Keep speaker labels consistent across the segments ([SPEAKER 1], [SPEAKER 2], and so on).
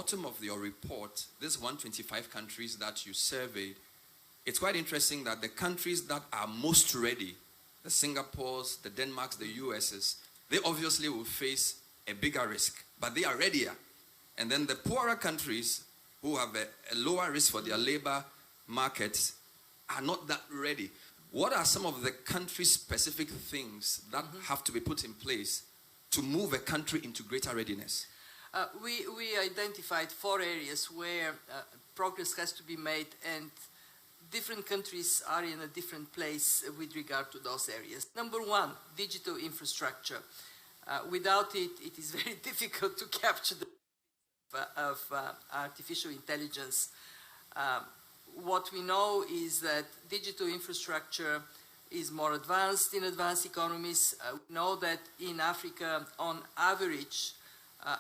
[SPEAKER 1] bottom of your report, this 125 countries that you surveyed, it's quite interesting that the countries that are most ready, the Singapores, the Denmarks, the USs, they obviously will face a bigger risk, but they are readier. And then the poorer countries who have a lower risk for their labor markets are not that ready. What are some of the country-specific things that have to be put in place to move a country into greater readiness?
[SPEAKER 2] We identified 4 areas where progress has to be made, and different countries are in a different place with regard to those areas. Number 1, digital infrastructure. Without it, it is very difficult to capture the of artificial intelligence. What we know is that digital infrastructure is more advanced in advanced economies. We know that in Africa, on average,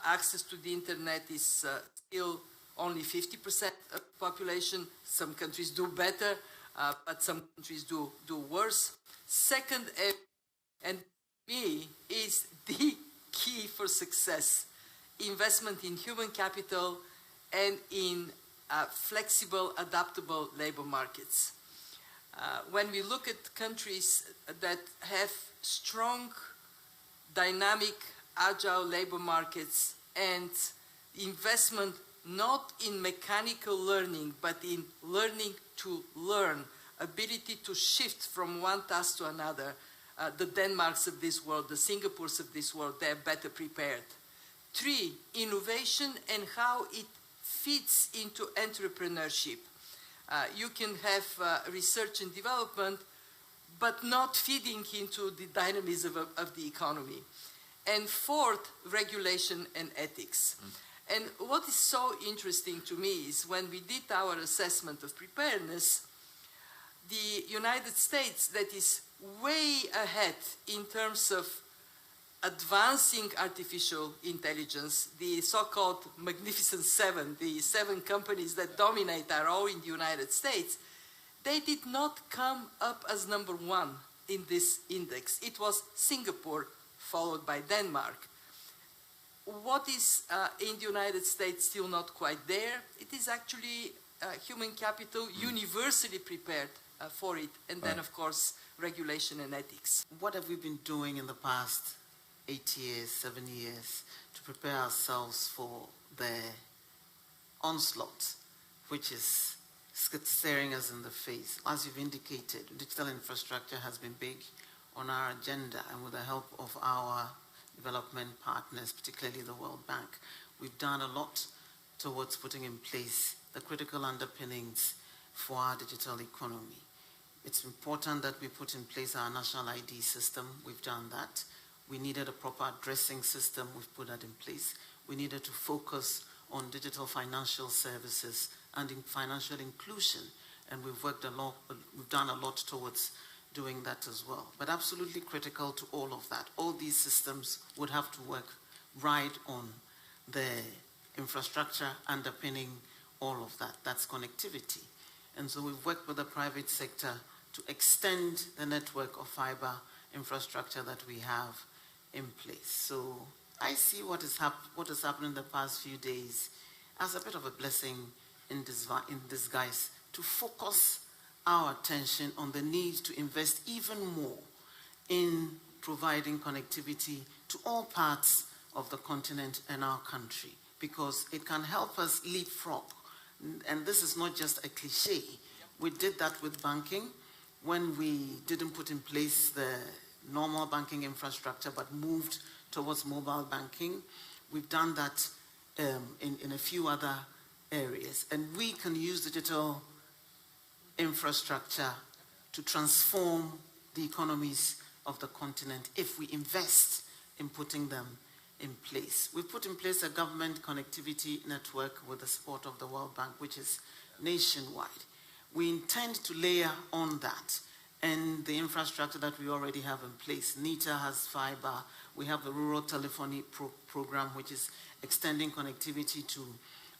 [SPEAKER 2] access to the internet is still only 50% of the population. Some countries do better, but some countries do worse. Second, and B, is the key for success: investment in human capital and in flexible, adaptable labor markets. When we look at countries that have strong, dynamic, agile labor markets and investment not in mechanical learning, but in learning to learn, ability to shift from one task to another, the Denmarks of this world, the Singapores of this world, they're better prepared. 3, innovation and how it fits into entrepreneurship. You can have research and development, but not feeding into the dynamism of the economy. And 4th, regulation and ethics. And what is so interesting to me is when we did our assessment of preparedness, the United States, that is way ahead in terms of advancing artificial intelligence, the so-called Magnificent Seven, the 7 companies that dominate are all in the United States, they did not come up as number 1 in this index. It was Singapore, followed by Denmark. What is in the United States still not quite there? It is actually human capital universally prepared for it, and then, of course, regulation and ethics.
[SPEAKER 3] What have we been doing in the past 8 years, 7 years, to prepare ourselves for the onslaught, which is staring us in the face? As you've indicated, digital infrastructure has been big on our agenda, and with the help of our development partners, particularly the World Bank, we've done a lot towards putting in place the critical underpinnings for our digital economy. It's important that we put in place our national ID system. We've done that. We needed a proper addressing system. We've put that in place. We needed to focus on digital financial services and in financial inclusion, and we've worked a lot. We've done a lot towards doing that as well. But absolutely critical to all of that, all these systems would have to work right on the infrastructure underpinning all of that. That's connectivity. And so we've worked with the private sector to extend the network of fiber infrastructure that we have in place. So I see what has happened in the past few days as a bit of a blessing in disguise to focus our attention on the need to invest even more in providing connectivity to all parts of the continent and our country, because it can help us leapfrog. And this is not just a cliche. We did that with banking when we didn't put in place the normal banking infrastructure but moved towards mobile banking. We've done that in a few other areas. And we can use digital infrastructure to transform the economies of the continent if we invest in putting them in place. We've put in place a government connectivity network with the support of the World Bank, which is nationwide. We intend to layer on that and the infrastructure that we already have in place. NITA has fiber. We have the Rural Telephony Program, which is extending connectivity to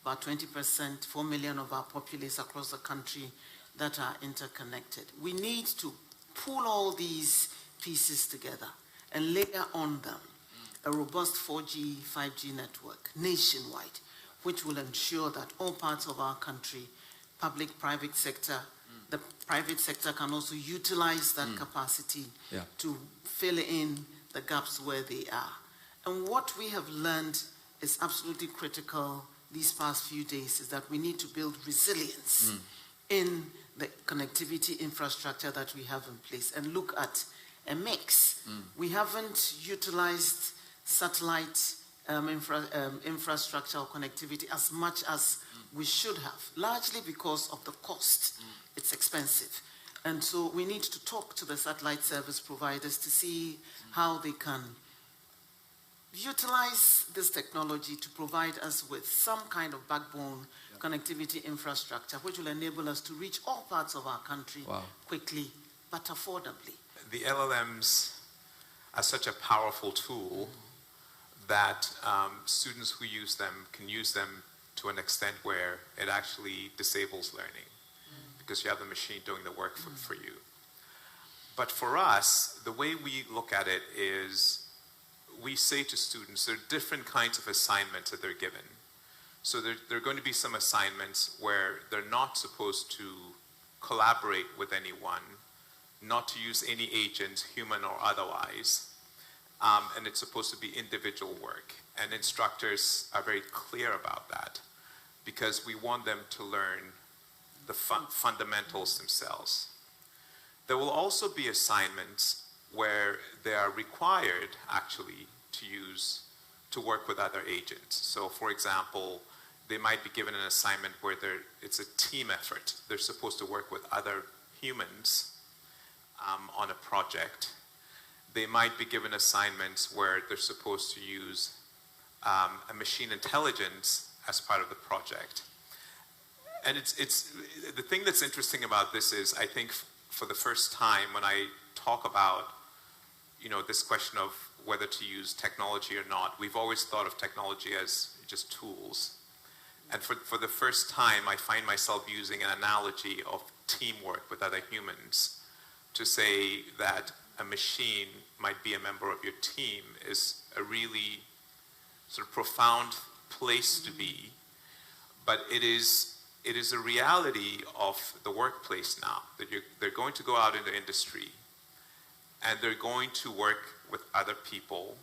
[SPEAKER 3] about 20%, 4 million of our populace across the country that are interconnected. We need to pull all these pieces together and layer on them a robust 4G, 5G network nationwide, which will ensure that all parts of our country, public, private sector, the private sector can also utilize that capacity to fill in the gaps where they are. And what we have learned is absolutely critical these past few days is that we need to build resilience in the connectivity infrastructure that we have in place and look at a mix. We haven't utilized satellite infrastructure or connectivity as much as we should have, largely because of the cost. It's expensive. And so we need to talk to the satellite service providers to see how they can utilize this technology to provide us with some kind of backbone connectivity infrastructure, which will enable us to reach all parts of our country quickly, but affordably.
[SPEAKER 4] The LLMs are such a powerful tool that students who use them can use them to an extent where it actually disables learning because you have the machine doing the work for you. But for us, the way we look at it is we say to students there are different kinds of assignments that they're given. So there are going to be some assignments where they're not supposed to collaborate with anyone, not to use any agent, human or otherwise, and it's supposed to be individual work. And instructors are very clear about that because we want them to learn the fundamentals themselves. There will also be assignments where they are required actually to work with other agents. So for example, they might be given an assignment where it's a team effort. They're supposed to work with other humans on a project. They might be given assignments where they're supposed to use a machine intelligence as part of the project. And it's the thing that's interesting about this is I think for the first time when I talk about this question of whether to use technology or not, we've always thought of technology as just tools. And for the first time, I find myself using an analogy of teamwork with other humans to say that a machine might be a member of your team is a really sort of profound place to be. But it is a reality of the workplace now, that they're going to go out in the industry and they're going to work with other people.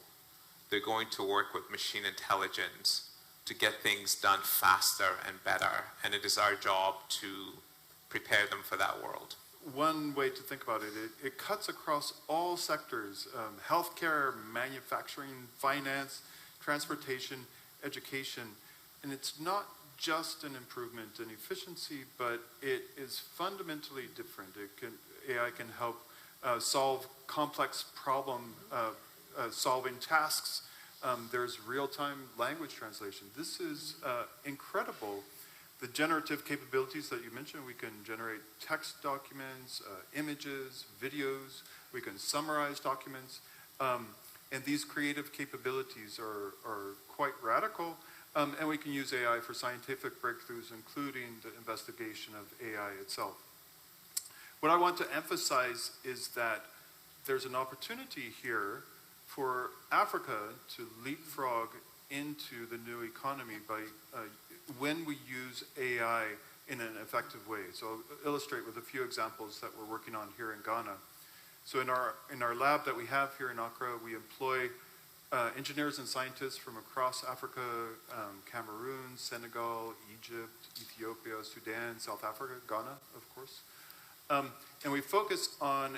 [SPEAKER 4] They're going to work with machine intelligence to get things done faster and better. And it is our job to prepare them for that world.
[SPEAKER 5] One way to think about it, it cuts across all sectors, healthcare, manufacturing, finance, transportation, education. And it's not just an improvement in efficiency, but it is fundamentally different. AI can help solve complex problem solving tasks. There's real-time language translation. This is incredible. The generative capabilities that you mentioned, we can generate text documents, images, videos, we can summarize documents, and these creative capabilities are quite radical, and we can use AI for scientific breakthroughs, including the investigation of AI itself. What I want to emphasize is that there's an opportunity here for Africa to leapfrog into the new economy by when we use AI in an effective way. So I'll illustrate with a few examples that we're working on here in Ghana. So in our lab that we have here in Accra, we employ engineers and scientists from across Africa, Cameroon, Senegal, Egypt, Ethiopia, Sudan, South Africa, Ghana, of course. And we focus on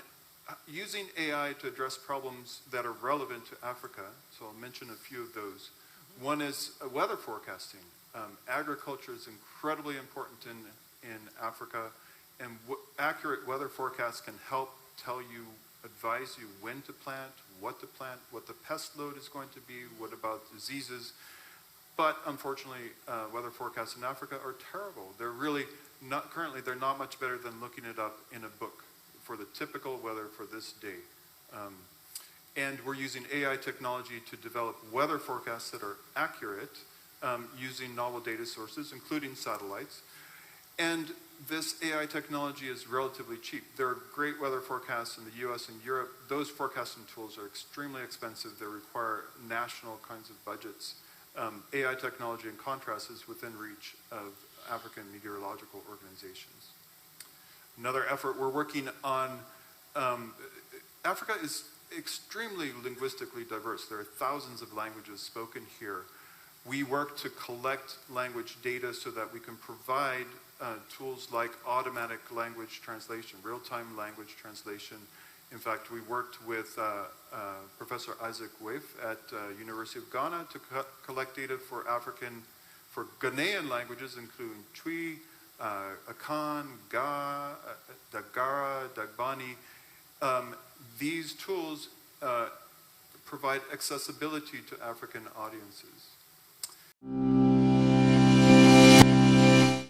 [SPEAKER 5] using AI to address problems that are relevant to Africa. So I'll mention a few of those. One is weather forecasting. Agriculture is incredibly important in Africa, and accurate weather forecasts can help advise you when to plant, what the pest load is going to be, what about diseases. But unfortunately, weather forecasts in Africa are terrible. They're really not, currently they're not much better than looking it up in a book for the typical weather for this day. And we're using AI technology to develop weather forecasts that are accurate using novel data sources, including satellites. And this AI technology is relatively cheap. There are great weather forecasts in the US and Europe. Those forecasting tools are extremely expensive. They require national kinds of budgets. AI technology, in contrast, is within reach of African meteorological organizations. Another effort we're working on, Africa is extremely linguistically diverse. There are thousands of languages spoken here. We work to collect language data so that we can provide tools like automatic language translation, real-time language translation. In fact, we worked with Professor Isaac Waif at University of Ghana to collect data for Ghanaian languages, including Twi, Akan, Ga, Dagara, Dagbani. These tools provide accessibility to African audiences.